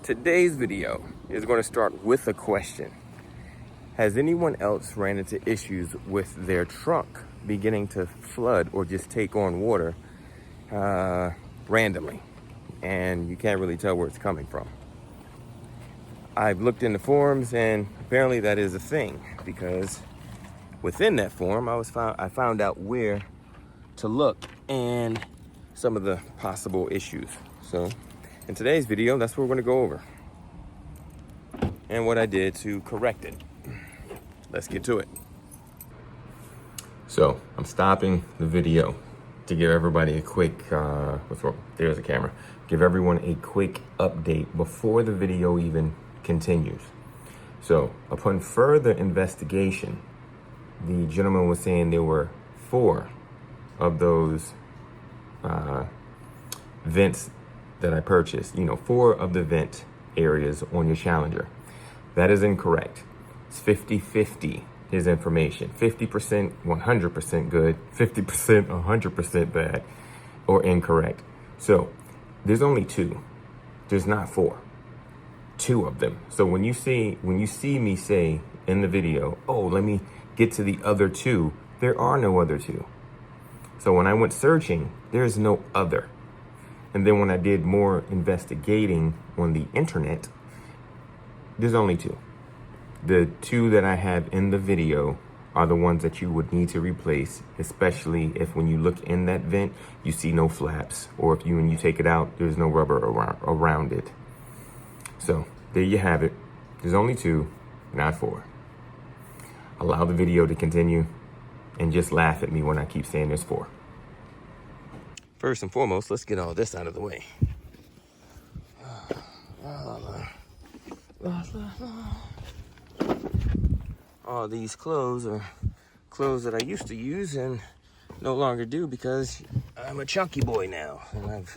Today's video is going to start with a question. Has anyone else ran into issues with their trunk beginning to flood or just take on water randomly, and you can't really tell where it's coming from? I've looked in the forums, and apparently that is a thing, because within that forum I found out where to look and some of the possible issues. So in today's video, that's what we're going to go over and what I did to correct it. Let's get to it. So I'm stopping the video to give everybody a quick, there's a camera. Give everyone a quick update before the video even continues. So upon further investigation, the gentleman was saying there were 4 of those vents that I purchased, 4 of the vent areas on your Challenger. That is incorrect. It's 50-50 his information. 50% 100% good, 50% 100% bad or incorrect. So there's only 2. There's not 4. 2 of them. So when you see me say in the video, oh, let me get to the other 2, there are no other 2. So when I went searching, there's no other. And then when I did more investigating on the internet, there's only 2. The 2 that I have in the video are the ones that you would need to replace, especially if when you look in that vent, you see no flaps, or if when you take it out, there's no rubber around it. So there you have it. There's only 2, not 4. Allow the video to continue and just laugh at me when I keep saying there's 4. First and foremost, let's get all this out of the way. All these clothes are clothes that I used to use and no longer do because I'm a chunky boy now. And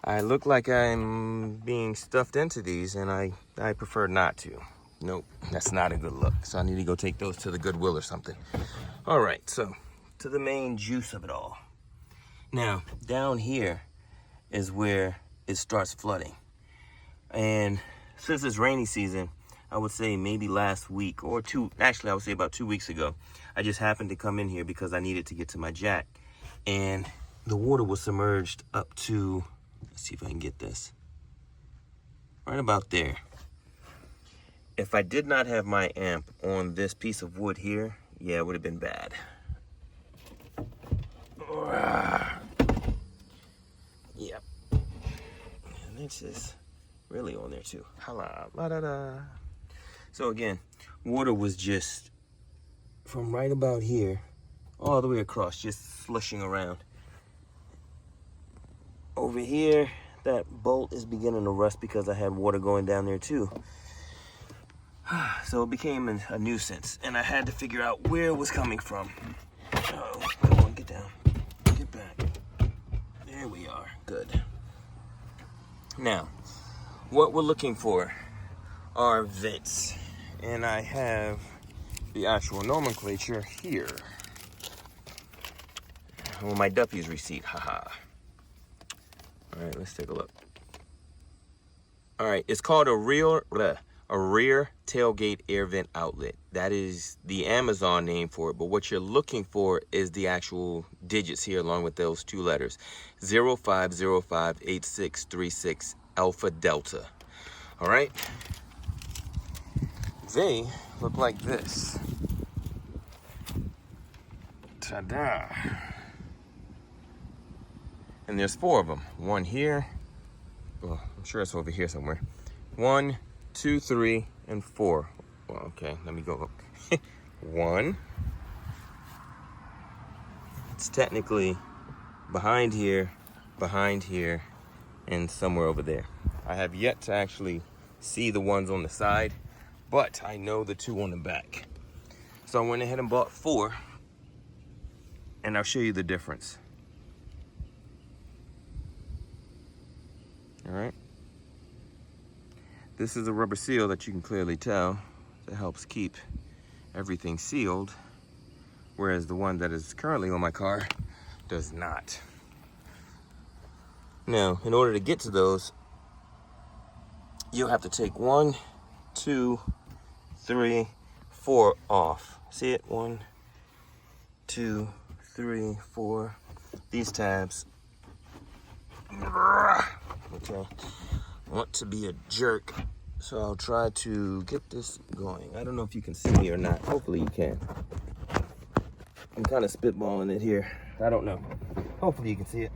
I look like I'm being stuffed into these, and I prefer not to. Nope, that's not a good look. So I need to go take those to the Goodwill or something. All right, so to the main juice of it all. Now, down here is where it starts flooding. And since it's rainy season, I would say maybe last week or 2, actually I would say about 2 weeks ago, I just happened to come in here because I needed to get to my jack. And the water was submerged up to, let's see if I can get this, right about there. If I did not have my amp on this piece of wood here, yeah, it would have been bad. Yep. And it's just really on there too. Holla, la da da. So again, water was just from right about here all the way across, just slushing around. Over here, that bolt is beginning to rust because I had water going down there too. So it became a nuisance, and I had to figure out where it was coming from. Oh, come on, get down. Get back. There we are. Good. Now, what we're looking for are vents. And I have the actual nomenclature here. Well, my Duffy's receipt, haha. All right, let's take a look. All right, it's called a rear tailgate air vent outlet. That is the Amazon name for it, but what you're looking for is the actual digits here along with those 2 letters. 05058636 Alpha Delta. All right? They look like this. Ta-da! And there's 4 of them. 1 here. Well, I'm sure it's over here somewhere. 1, 2, 3, and 4. Well, okay, let me go up. 1. It's technically behind here, and somewhere over there. I have yet to actually see the ones on the side, but I know the 2 on the back. So I went ahead and bought 4, and I'll show you the difference. All right. This is a rubber seal that you can clearly tell that helps keep everything sealed, whereas the one that is currently on my car does not. Now, in order to get to those, you'll have to take 1, 2, 3, 4 off. See it? 1, 2, 3, 4. These tabs. Okay. I want to be a jerk, so I'll try to get this going. I don't know if you can see me or not. Hopefully you can. I'm kind of spitballing it here. I don't know. Hopefully you can see it.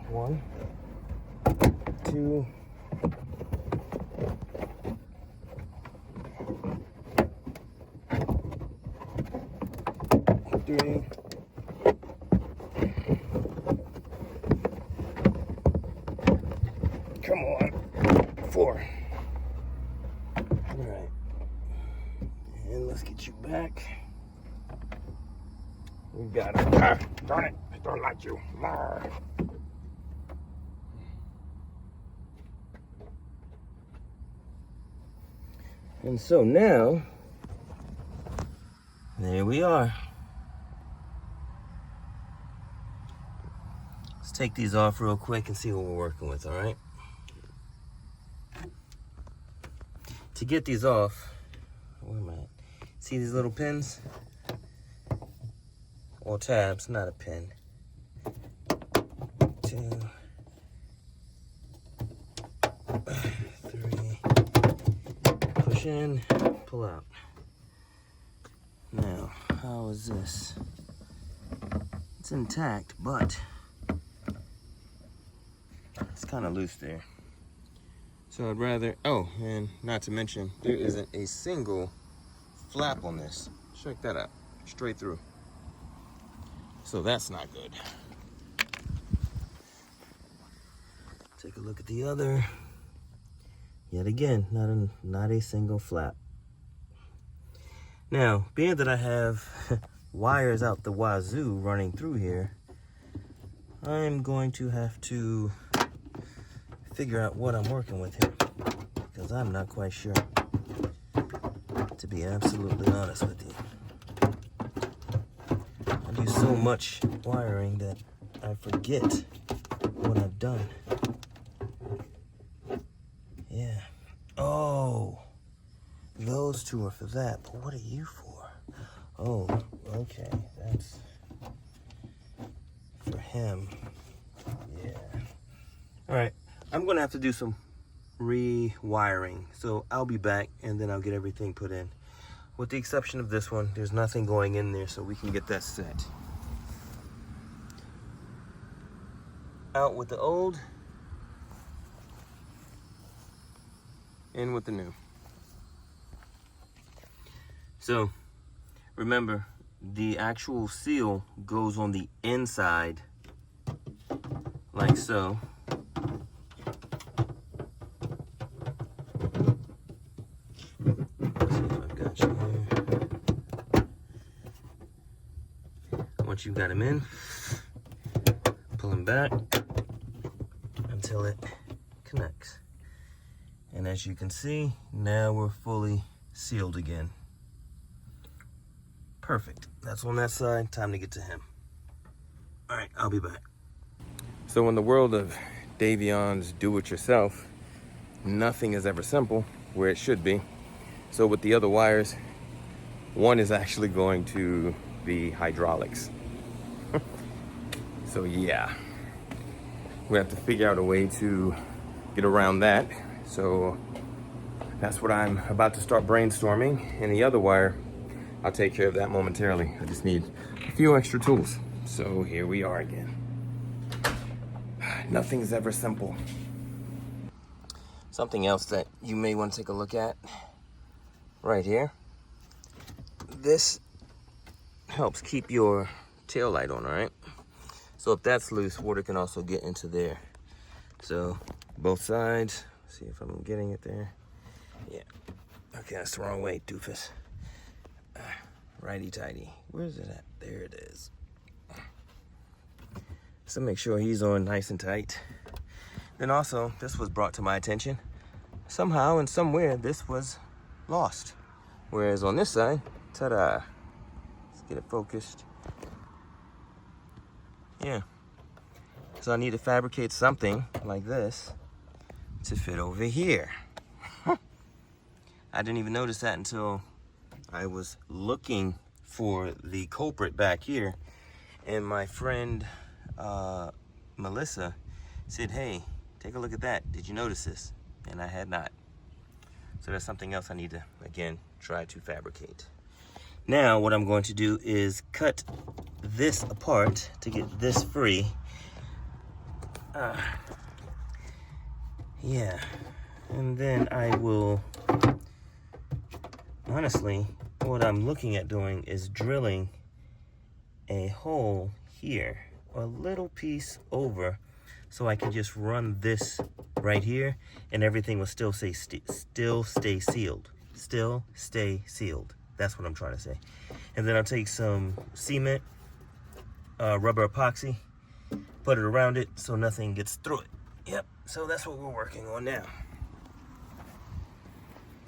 1, 2. 3. Come on. 4. All right. And let's get you back. We got it. Ah, darn it. I don't like you. Ah. And so now, there we are. Let's take these off real quick and see what we're working with, all right? To get these off, where am I at? See these little pins? Or tabs, not a pin. 2, 3. Push in, pull out. Now, how is this? It's intact, but it's kind of loose there. So I'd rather, oh, and not to mention, there isn't a single flap on this. Check that out, straight through. So that's not good. Take a look at the other. Yet again, not a single flap. Now, being that I have wires out the wazoo running through here, I'm going to have to figure out what I'm working with here, because I'm not quite sure, to be absolutely honest with you. I do so much wiring that I forget what I've done. Yeah. Oh, those two are for that, but what are you for? Oh, okay, that's for him. Yeah. All right. I'm gonna have to do some rewiring, so I'll be back and then I'll get everything put in. With the exception of this one, there's nothing going in there, so we can get that set. Out with the old, in with the new. So, remember, the actual seal goes on the inside, like so. Once you've got him in, pull him back until it connects. And as you can see, now we're fully sealed again. Perfect. That's on that side. Time to get to him. All right, I'll be back. So in the world of Davion's do-it-yourself, nothing is ever simple where it should be. So with the other wires, one is actually going to be hydraulics. So yeah, we have to figure out a way to get around that. So that's what I'm about to start brainstorming. And the other wire, I'll take care of that momentarily. I just need a few extra tools. So here we are again. Nothing's ever simple. Something else that you may want to take a look at right here. This helps keep your tail light on, all right? So if that's loose, water can also get into there. So both sides, see if I'm getting it there. Yeah, okay, that's the wrong way, doofus. Righty-tighty, where's it at? There it is. So make sure he's on nice and tight. Then also, this was brought to my attention. Somehow and somewhere, this was lost. Whereas on this side, ta-da. Let's get it focused. Yeah. So I need to fabricate something like this to fit over here. I didn't even notice that until I was looking for the culprit back here, and my friend Melissa said, hey, take a look at that. Did you notice this? And I had not. So that's something else I need to, again, try to fabricate. Now what I'm going to do is cut this apart to get this free. Yeah, and then I will, honestly, what I'm looking at doing is drilling a hole here, a little piece over, so I can just run this right here and everything will still stay sealed. Still stay sealed. That's what I'm trying to say. And then I'll take some cement, rubber epoxy, put it around it so nothing gets through it. Yep, so that's what we're working on now.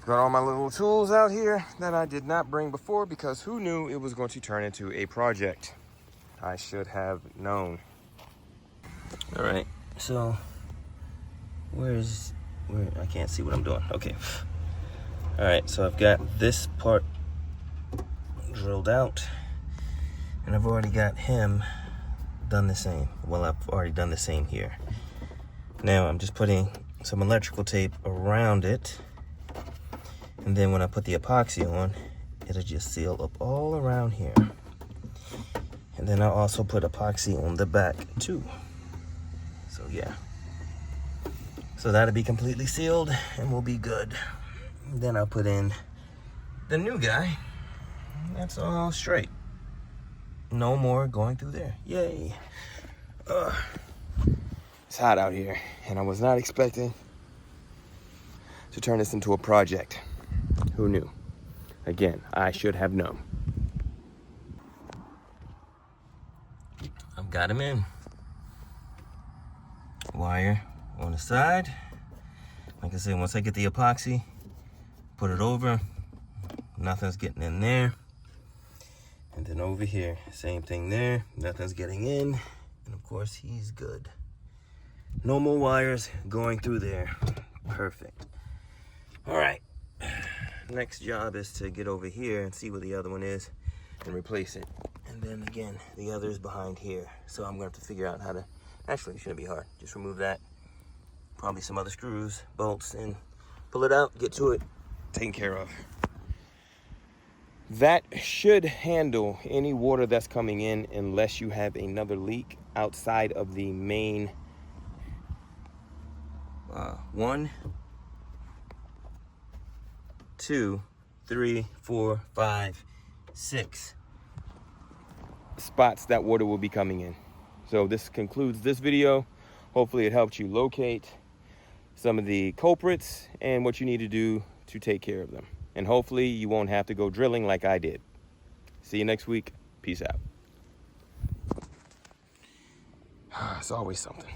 Got all my little tools out here that I did not bring before because who knew it was going to turn into a project? I should have known. All right, so where I can't see what I'm doing. Okay. All right, so I've got this part drilled out and I've already got him done the same. Well, I've already done the same here. Now I'm just putting some electrical tape around it, and then when I put the epoxy on, it'll just seal up all around here. And then I'll also put epoxy on the back too. So yeah. So that'll be completely sealed and we'll be good. Then I'll put in the new guy. That's all straight. No more going through there. Yay. It's hot out here, and I was not expecting to turn this into a project. Who knew? Again, I should have known. I've got him in. Wire on the side. Like I said, once I get the epoxy, put it over, nothing's getting in there. And then over here, same thing there, nothing's getting in. And of course, he's good. No more wires going through there. Perfect. All right. Next job is to get over here and see where the other one is and replace it. And then again, the other is behind here. So I'm gonna have to figure out how to, actually it shouldn't be hard. Just remove that, probably some other screws, bolts, and pull it out, get to it, taken care of. That should handle any water that's coming in unless you have another leak outside of the main 1, 2, 3, 4, 5, 6 spots that water will be coming in. So this concludes this video. Hopefully it helped you locate some of the culprits and what you need to do to take care of them. And hopefully you won't have to go drilling like I did. See you next week. Peace out. It's always something.